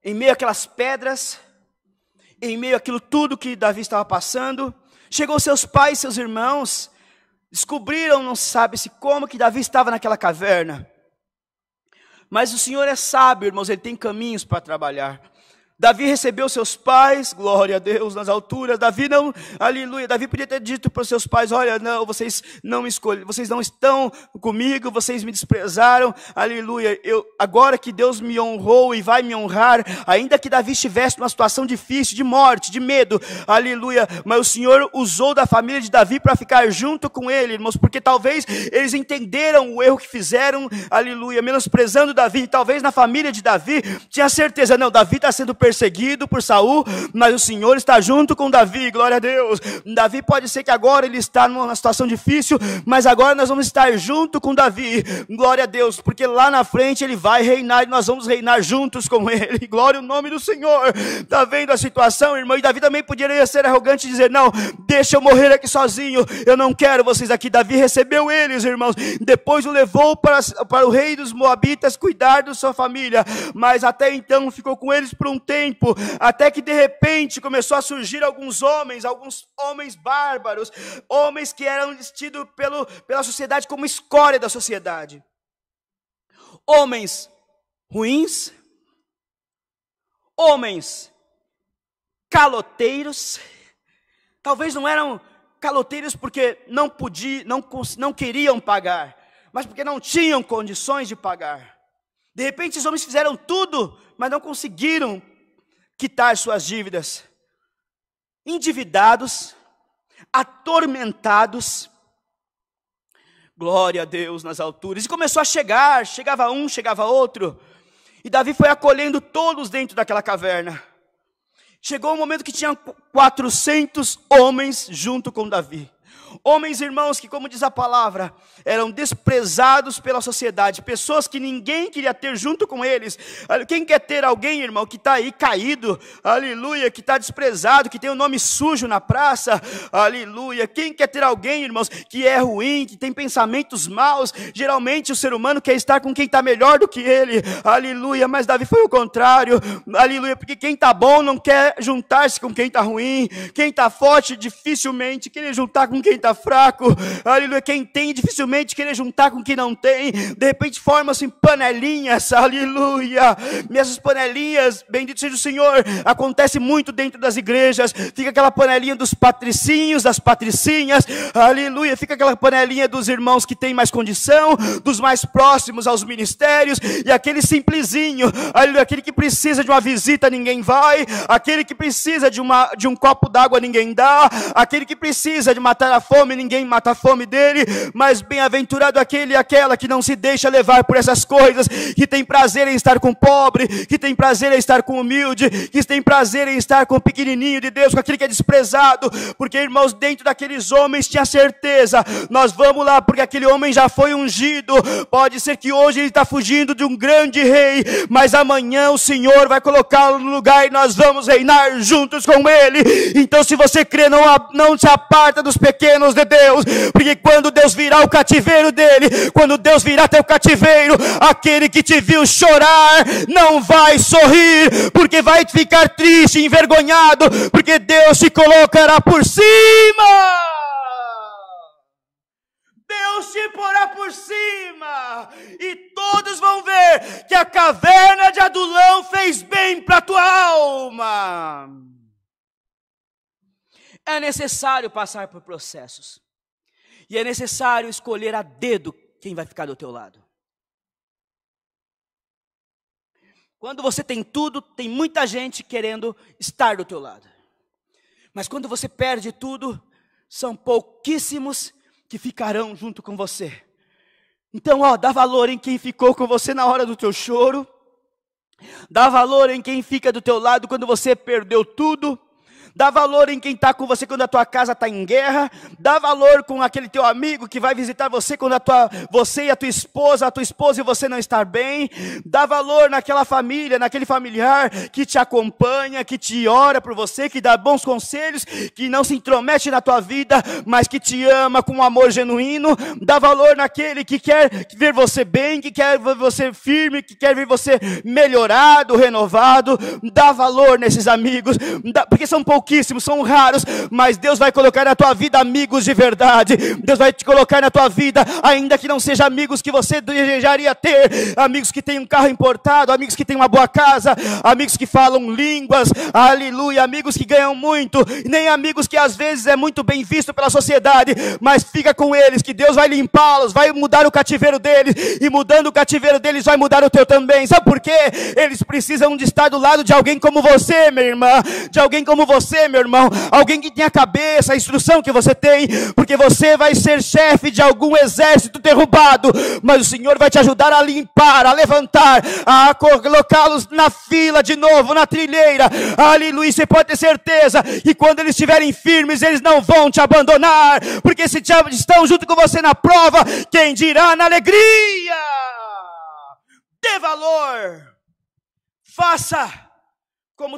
Em meio àquelas pedras, em meio àquilo tudo que Davi estava passando, chegou seus pais, seus irmãos, descobriram, não sabe-se como, que Davi estava naquela caverna. Mas o Senhor é sábio, irmãos, Ele tem caminhos para trabalhar. Davi recebeu seus pais, glória a Deus, nas alturas. Davi não, aleluia, Davi podia ter dito para os seus pais: olha, não, vocês não me escolhem, vocês não estão comigo, vocês me desprezaram, aleluia, agora que Deus me honrou e vai me honrar, ainda que Davi estivesse numa situação difícil, de morte, de medo, aleluia, mas o Senhor usou da família de Davi para ficar junto com ele, irmãos, porque talvez eles entenderam o erro que fizeram, aleluia, menosprezando Davi. Talvez na família de Davi tinha certeza: não, Davi está sendo perseguido por Saul, mas o Senhor está junto com Davi, glória a Deus. Davi pode ser que agora ele está numa situação difícil, mas agora nós vamos estar junto com Davi, glória a Deus, porque lá na frente ele vai reinar e nós vamos reinar juntos com ele, glória ao nome do Senhor. Está vendo a situação, irmão? E Davi também poderia ser arrogante e dizer: não, deixa eu morrer aqui sozinho, eu não quero vocês aqui. Davi recebeu eles, irmãos, depois o levou para o rei dos Moabitas cuidar da sua família, mas até então ficou com eles por um tempo, até que de repente começou a surgir alguns homens bárbaros, homens que eram tidos pela sociedade como escória da sociedade, homens ruins, homens caloteiros. Talvez não eram caloteiros porque não queriam pagar, mas porque não tinham condições de pagar. De repente esses homens fizeram tudo, mas não conseguiram quitar suas dívidas, endividados, atormentados, glória a Deus nas alturas. E começou a chegava um, chegava outro, e Davi foi acolhendo todos dentro daquela caverna. Chegou um momento que tinha 400 homens junto com Davi. Homens, irmãos, que, como diz a palavra, eram desprezados pela sociedade, pessoas que ninguém queria ter junto com eles. Quem quer ter alguém, irmão, que está aí caído, aleluia, que está desprezado, que tem o nome sujo na praça, aleluia? Quem quer ter alguém, irmãos, que é ruim, que tem pensamentos maus? Geralmente o ser humano quer estar com quem está melhor do que ele, aleluia, mas Davi foi o contrário, aleluia, porque quem está bom não quer juntar-se com quem está ruim, quem está forte dificilmente quer juntar com quem está fraco, aleluia, quem tem dificilmente querer juntar com quem não tem. De repente formam-se panelinhas, aleluia, e essas panelinhas, bendito seja o Senhor, acontece muito dentro das igrejas. Fica aquela panelinha dos patricinhos, das patricinhas, aleluia, fica aquela panelinha dos irmãos que têm mais condição, dos mais próximos aos ministérios, e aquele simplesinho, aleluia, aquele que precisa de uma visita ninguém vai, aquele que precisa de um copo d'água ninguém dá, aquele que precisa de matar matar a fome, ninguém mata a fome dele, mas bem-aventurado aquele e aquela que não se deixa levar por essas coisas, que tem prazer em estar com o pobre, que tem prazer em estar com o humilde, que tem prazer em estar com o pequenininho de Deus, com aquele que é desprezado, porque, irmãos, dentro daqueles homens tinha certeza, nós vamos lá, porque aquele homem já foi ungido, pode ser que hoje ele está fugindo de um grande rei, mas amanhã o Senhor vai colocá-lo no lugar e nós vamos reinar juntos com ele. Então, se você crê, não se aparta dos pequenos de Deus, porque quando Deus virá o cativeiro dele, quando Deus virá teu cativeiro, aquele que te viu chorar não vai sorrir, porque vai ficar triste, envergonhado, porque Deus te colocará por cima. Deus te porá por cima, e todos vão ver que a caverna de Adulão fez bem para a tua alma. É necessário passar por processos, e é necessário escolher a dedo quem vai ficar do teu lado. Quando você tem tudo, tem muita gente querendo estar do teu lado, mas quando você perde tudo, são pouquíssimos que ficarão junto com você. Então, dá valor em quem ficou com você na hora do teu choro. Dá valor em quem fica do teu lado quando você perdeu tudo. Dá valor em quem está com você quando a tua casa está em guerra. Dá valor com aquele teu amigo que vai visitar você quando você e a tua esposa e você não estar bem. Dá valor naquela família, naquele familiar que te acompanha, que te ora por você, que dá bons conselhos, que não se intromete na tua vida, mas que te ama com um amor genuíno. Dá valor naquele que quer ver você bem, que quer ver você firme, que quer ver você melhorado, renovado. Dá valor nesses amigos, porque são pouquíssimos, são raros, mas Deus vai colocar na tua vida amigos de verdade. Deus vai te colocar na tua vida, ainda que não sejam amigos que você desejaria ter, amigos que têm um carro importado, amigos que têm uma boa casa, amigos que falam línguas, aleluia, amigos que ganham muito, nem amigos que às vezes é muito bem visto pela sociedade, mas fica com eles, que Deus vai limpá-los, vai mudar o cativeiro deles, e mudando o cativeiro deles vai mudar o teu também. Sabe por quê? Eles precisam de estar do lado de alguém como você, minha irmã, de alguém como você, meu irmão, alguém que tenha a cabeça, a instrução que você tem, porque você vai ser chefe de algum exército derrubado, mas o Senhor vai te ajudar a limpar, a levantar, a colocá-los na fila de novo, na trilheira, aleluia. Você pode ter certeza que quando eles estiverem firmes, eles não vão te abandonar, porque se estão junto com você na prova, quem dirá na alegria? Dê valor, faça como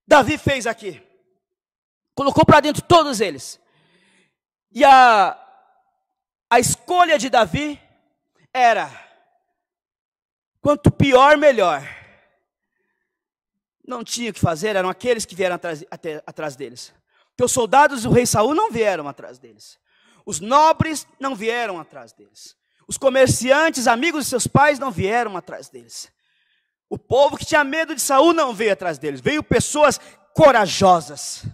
Davi fez aqui. Colocou para dentro todos eles. E a escolha de Davi era: quanto pior, melhor. Não tinha o que fazer, eram aqueles que vieram atrás deles. Porque os soldados do rei Saul não vieram atrás deles. Os nobres não vieram atrás deles. Os comerciantes, amigos de seus pais, não vieram atrás deles. O povo que tinha medo de Saul não veio atrás deles. Veio pessoas corajosas.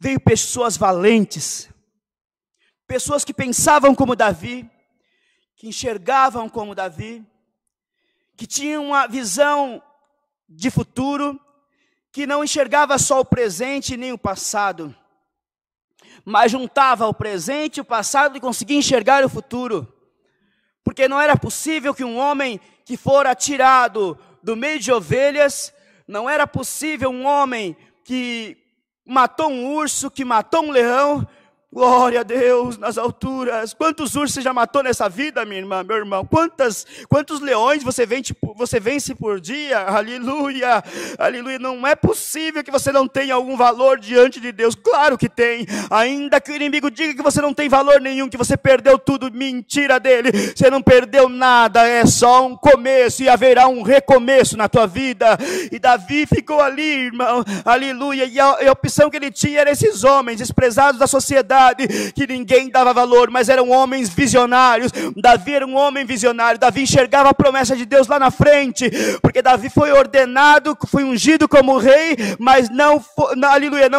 Veio pessoas valentes, pessoas que pensavam como Davi, que enxergavam como Davi, que tinham uma visão de futuro, que não enxergava só o presente nem o passado, mas juntava o presente e o passado e conseguia enxergar o futuro. Porque não era possível que um homem que fora tirado do meio de ovelhas, não era possível um homem que matou um urso, que matou um leão, glória a Deus nas alturas. Quantos ursos você já matou nessa vida, minha irmã, meu irmão? Quantos leões você vence por dia? Aleluia, aleluia. Não é possível que você não tenha algum valor diante de Deus. Claro que tem. Ainda que o inimigo diga que você não tem valor nenhum, que você perdeu tudo, mentira dele. Você não perdeu nada, é só um começo, e haverá um recomeço na tua vida. E Davi ficou ali, irmão, aleluia. E a opção que ele tinha era esses homens desprezados da sociedade, que ninguém dava valor, mas eram homens visionários. Davi era um homem visionário. Davi enxergava a promessa de Deus lá na frente, porque Davi foi ordenado, foi ungido como rei, mas não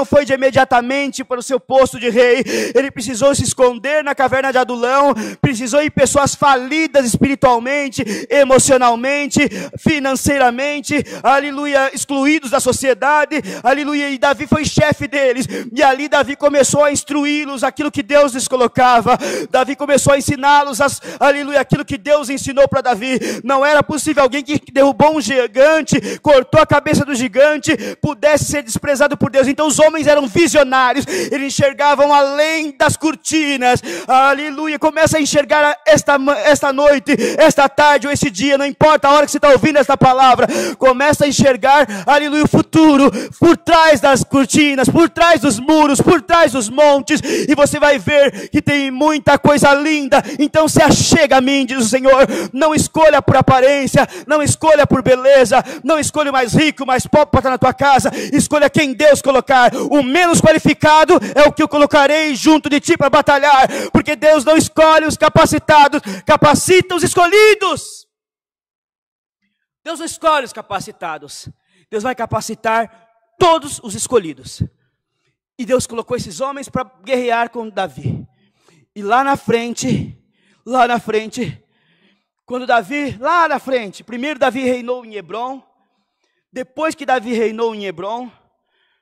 foi de imediatamente para o seu posto de rei. Ele precisou se esconder na caverna de Adulão, precisou ir pessoas falidas espiritualmente, emocionalmente, financeiramente, aleluia, excluídos da sociedade, aleluia, e Davi foi chefe deles, e ali Davi começou a instruí-los, ensinando-os aquilo que Deus lhes colocava. Davi começou a ensiná-los, aleluia, aquilo que Deus ensinou para Davi. Não era possível alguém que derrubou um gigante, cortou a cabeça do gigante, pudesse ser desprezado por Deus. Então os homens eram visionários, eles enxergavam além das cortinas, aleluia. Começa a enxergar esta noite, esta tarde ou esse dia, não importa a hora que você está ouvindo esta palavra, começa a enxergar, aleluia, o futuro, por trás das cortinas, por trás dos muros, por trás dos montes, e você vai ver que tem muita coisa linda. Então se achega a mim, diz o Senhor. Não escolha por aparência, não escolha por beleza, não escolha o mais rico, o mais pobre para estar na tua casa, escolha quem Deus colocar. O menos qualificado é o que eu colocarei junto de ti para batalhar, porque Deus não escolhe os capacitados, capacita os escolhidos. Deus não escolhe os capacitados, Deus vai capacitar todos os escolhidos. E Deus colocou esses homens para guerrear com Davi. E lá na frente, quando Davi, lá na frente, primeiro Davi reinou em Hebrom. Depois que Davi reinou em Hebrom,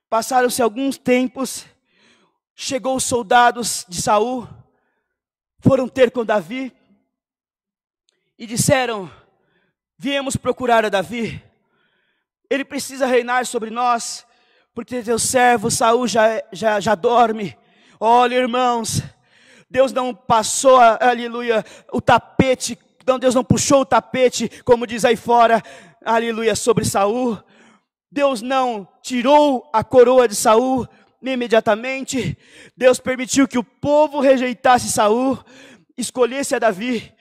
passaram-se alguns tempos, chegou os soldados de Saul, foram ter com Davi e disseram: viemos procurar a Davi, ele precisa reinar sobre nós, porque teu servo Saul já dorme. Olha, irmãos, Deus não passou, aleluia, o tapete, Deus não puxou o tapete, como diz aí fora, aleluia, sobre Saul. Deus não tirou a coroa de Saul imediatamente. Deus permitiu que o povo rejeitasse Saul, escolhesse a Davi.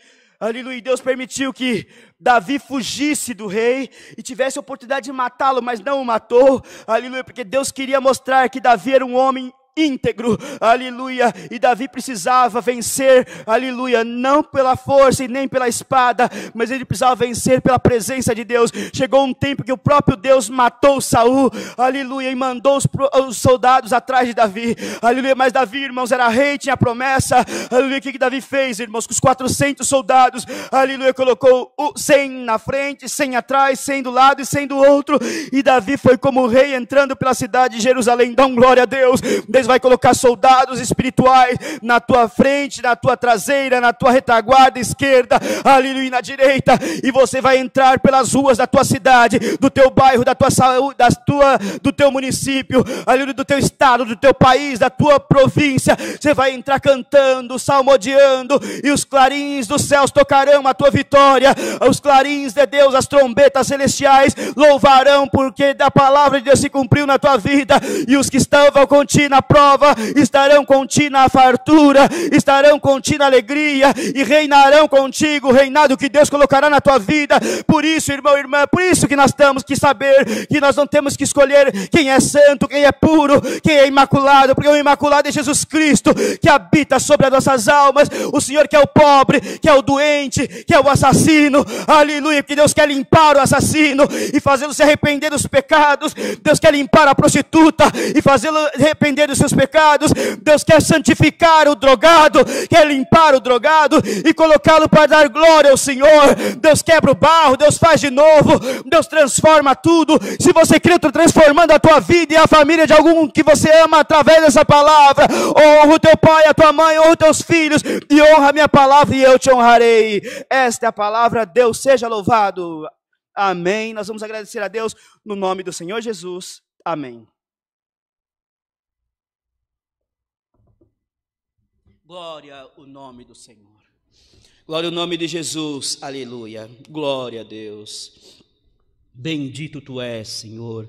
Aleluia, Deus permitiu que Davi fugisse do rei e tivesse a oportunidade de matá-lo, mas não o matou. Aleluia, porque Deus queria mostrar que Davi era um homem íntegro, aleluia, e Davi precisava vencer, aleluia, não pela força e nem pela espada, mas ele precisava vencer pela presença de Deus. Chegou um tempo que o próprio Deus matou Saul, aleluia, e mandou os soldados atrás de Davi, aleluia. Mas Davi, irmãos, era rei, tinha promessa, aleluia. O que Davi fez, irmãos? Com os 400 soldados, aleluia, colocou 100 na frente, 100 atrás, 100 do lado e 100 do outro, e Davi foi como rei entrando pela cidade de Jerusalém. Dá glória a Deus. Deus vai colocar soldados espirituais na tua frente, na tua traseira, na tua retaguarda esquerda, aleluia, e na direita, e você vai entrar pelas ruas da tua cidade, do teu bairro, da tua saúde, do teu município, aleluia, do teu estado, do teu país, da tua província. Você vai entrar cantando, salmodiando, e os clarins dos céus tocarão a tua vitória. Os clarins de Deus, as trombetas celestiais louvarão, porque da palavra de Deus se cumpriu na tua vida, e os que estavam contigo na prova estarão contigo na fartura, estarão contigo na alegria e reinarão contigo o reinado que Deus colocará na tua vida. Por isso, irmão, irmã, por isso que nós temos que saber que nós não temos que escolher quem é santo, quem é puro, quem é imaculado, porque o imaculado é Jesus Cristo, que habita sobre as nossas almas. O Senhor que é o pobre, que é o doente, que é o assassino, aleluia, porque Deus quer limpar o assassino e fazê-lo se arrepender dos pecados. Deus quer limpar a prostituta e fazê-lo arrepender dos seus pecados. Deus quer santificar o drogado, quer limpar o drogado e colocá-lo para dar glória ao Senhor. Deus quebra o barro, Deus faz de novo, Deus transforma tudo. Se você crê, estou transformando a tua vida e a família de algum que você ama através dessa palavra. Honra o teu pai, a tua mãe, honra os teus filhos e honra a minha palavra e eu te honrarei. Esta é a palavra. Deus seja louvado. Amém. Nós vamos agradecer a Deus no nome do Senhor Jesus. Amém. Glória ao nome do Senhor. Glória ao nome de Jesus. Aleluia. Glória a Deus. Bendito tu és, Senhor.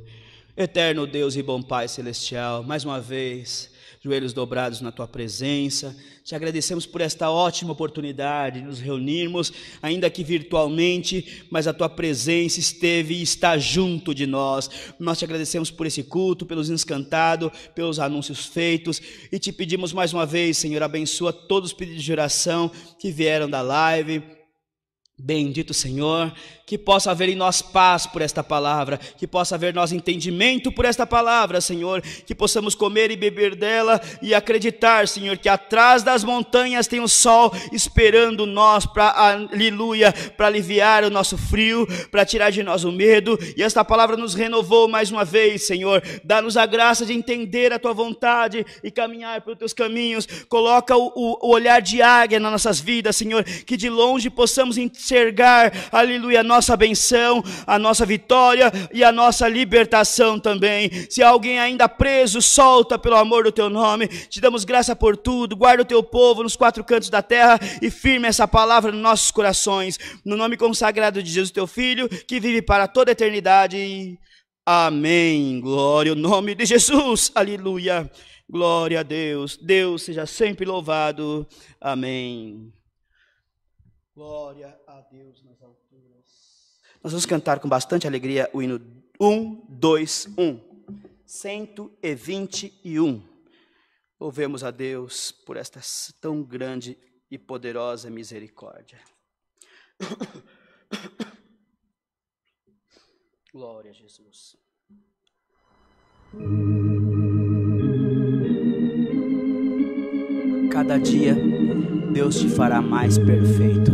Eterno Deus e bom Pai celestial. Mais uma vez, joelhos dobrados na tua presença. Te agradecemos por esta ótima oportunidade de nos reunirmos, ainda que virtualmente, mas a tua presença esteve e está junto de nós. Nós te agradecemos por esse culto, pelos hinos cantados, pelos anúncios feitos, e te pedimos mais uma vez, Senhor, abençoa todos os pedidos de oração que vieram da live. Bendito Senhor, que possa haver em nós paz por esta palavra, que possa haver em nós entendimento por esta palavra, Senhor, que possamos comer e beber dela e acreditar, Senhor, que atrás das montanhas tem o sol esperando nós para, aleluia, para aliviar o nosso frio, para tirar de nós o medo, e esta palavra nos renovou mais uma vez, Senhor. Dá-nos a graça de entender a Tua vontade e caminhar pelos Teus caminhos. Coloca o olhar de águia nas nossas vidas, Senhor, que de longe possamos enxergar, aleluia, a nossa benção, a nossa vitória e a nossa libertação também. Se alguém ainda preso, solta pelo amor do Teu nome. Te damos graça por tudo. Guarda o Teu povo nos quatro cantos da terra e firme essa palavra nos nossos corações. No nome consagrado de Jesus, Teu Filho, que vive para toda a eternidade. Amém. Glória ao nome de Jesus. Aleluia. Glória a Deus. Deus seja sempre louvado. Amém. Glória a Deus nas alturas. Nós vamos cantar com bastante alegria o hino 121. 121. Louvemos a Deus por esta tão grande e poderosa misericórdia. Glória a Jesus. Cada dia Deus te fará mais perfeito.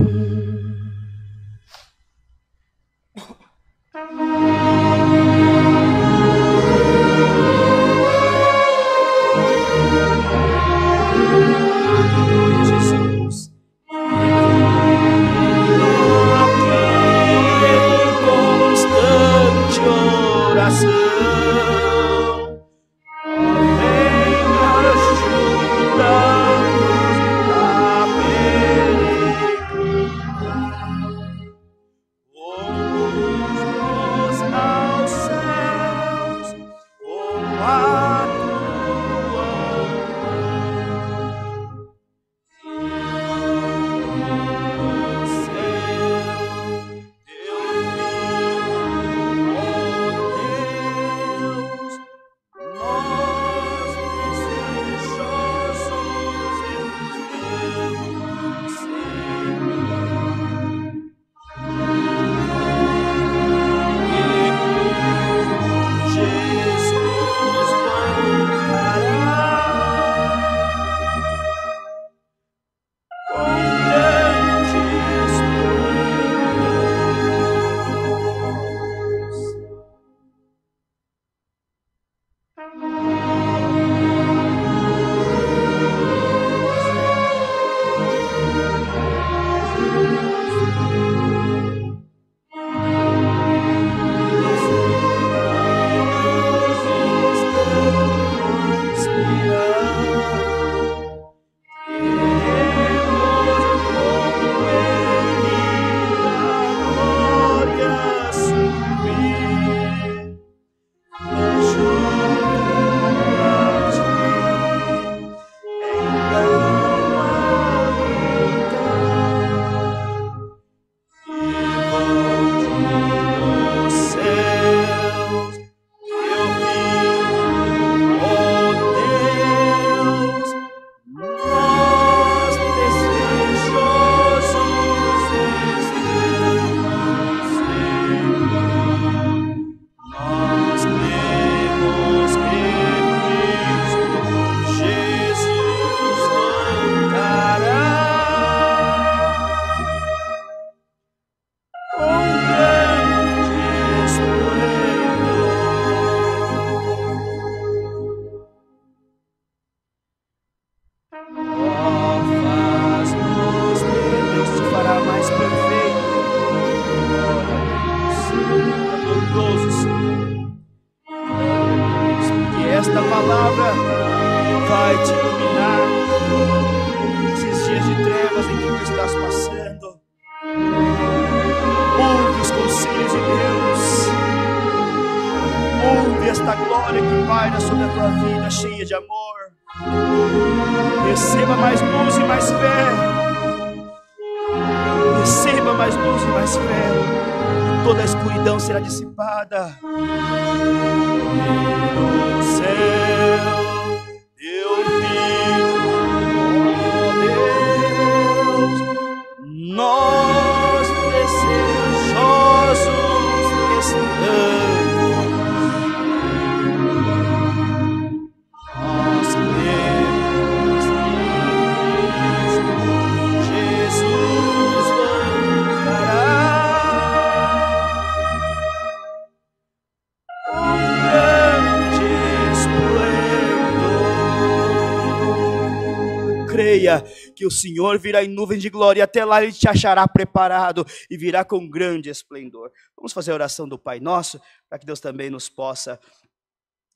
Será dissipada. No céu, eu vi, ó Deus, nós porque o Senhor virá em nuvem de glória, e até lá Ele te achará preparado, e virá com grande esplendor. Vamos fazer a oração do Pai Nosso, para que Deus também nos possa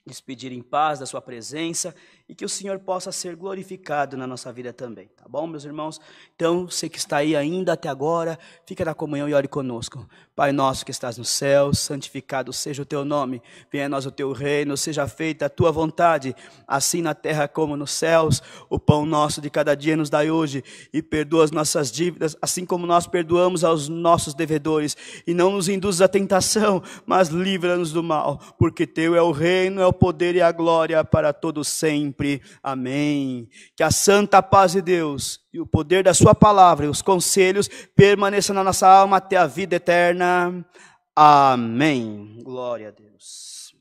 despedir em paz da sua presença e que o Senhor possa ser glorificado na nossa vida também, tá bom, meus irmãos? Então, você que está aí ainda até agora, fica na comunhão e ore conosco. Pai nosso que estás no céu, santificado seja o teu nome, venha a nós o teu reino, seja feita a tua vontade, assim na terra como nos céus. O pão nosso de cada dia nos dai hoje, e perdoa as nossas dívidas, assim como nós perdoamos aos nossos devedores, e não nos induzas à tentação, mas livra-nos do mal, porque teu é o reino, é o poder e a glória para todos sempre. Amém. Que a santa paz de Deus e o poder da sua palavra e os conselhos permaneçam na nossa alma até a vida eterna. Amém. Glória a Deus.